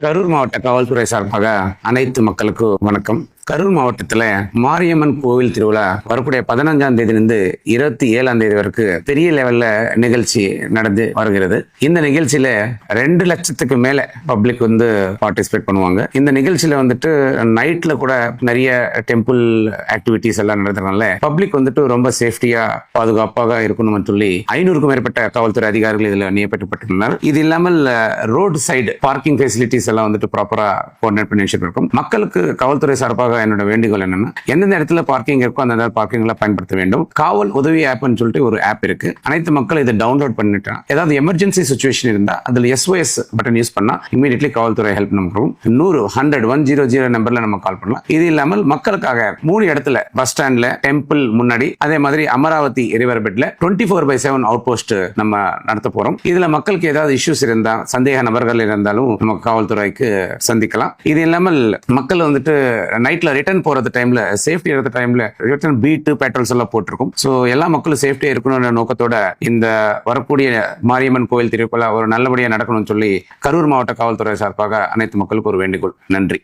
கரூர் மாவட்ட காவல்துறை சார்பாக அனைத்து மக்களுக்கும் வணக்கம். கரூர் மாவட்டத்துல மாரியம்மன் கோவில் திருவிழா வரக்கூடிய 15ஆம் தேதியிலிருந்து 27ஆம் தேதி வரைக்கும் பெரிய லெவல்ல நிகழ்ச்சி நடந்து வருகிறது. இந்த நிகழ்ச்சியில 2 லட்சத்துக்கு மேல பப்ளிக் பார்ட்டிசிபேட் பண்ணுவாங்க. இந்த நிகழ்ச்சியில நைட்ல கூட நிறைய டெம்பிள் ஆக்டிவிட்டிஸ் எல்லாம் நடத்துறதுனால பப்ளிக் ரொம்ப சேஃப்டியா பாதுகாப்பாக இருக்கணும்னு சொல்லி 500க்கும் மேற்பட்ட காவல்துறை அதிகாரிகள் இதுல நியமிக்கப்பட்டுள்ளனர். இது இல்லாமல் ரோடு சைடு பார்க்கிங் ஃபெசிலிட்டிஸ் எல்லாம் ப்ராப்பரா கோஆர்டினேட் பண்ணி வச்சிருக்கோம். மக்களுக்கு காவல்துறை சார்பாக என்னோட வேண்டுகோள் என்னன்னா, எந்தெந்த இடத்துல பார்க்கிங் இருக்கோ அந்த பார்க்கிங்ல பயன்படுத்த வேண்டும். காவல் உதவி ஆப்னு சொல்லிட்டு ஒரு ஆப் இருக்கு. அனைத்து மக்கள் இதை டவுன்லோட் பண்ணிட்டா ஏதாவது எமர்ஜென்சி சிச்சுவேஷன் இருந்தா அதுல SOS பட்டன் யூஸ் பண்ணா இமீடியட்லி காவல்துறை ஹெல்ப் நம்பரும் 100 நம்பர்ல நம்ம கால் பண்ணலாம். இது இல்லாமல் மக்களுக்காக 3 இடத்துல பஸ் ஸ்டாண்ட்ல, டெம்பிள் முன்னாடி, அதே மாதிரி அமராவதி ரிவர் பெட்ல 24/7 அவுட் போஸ்ட் நம்ம நடத்த போறோம். இதுல மக்களுக்கு ஏதாவது இஷ்யூஸ் இருந்தா, சந்தேக நபர்கள் இருந்தாலும் நம்ம காவல்துறைக்கு சந்திக்கலாம். இது இல்லாமல் மக்கள் நைட்ல ரிட்டர்ன் போறது டைம்ல, சேஃப்டி எடுத்த டைம்ல ரிட்டர்ன் பீட் பெட்ரோல்ஸ் எல்லாம் போட்டிருக்கும். சோ எல்லா மக்களும் சேஃப்டியா இருக்கணும்ன்ற நோக்கத்தோட இந்த வரக்கூடிய மாரியம்மன் கோவில் திருவிழா ஒரு நல்லபடியா நடக்கணும்னு சொல்லி கரூர் மாவட்ட காவல்துறை சார்பாக அனைத்து மக்களுக்கு ஒரு வேண்டுகோள். நன்றி.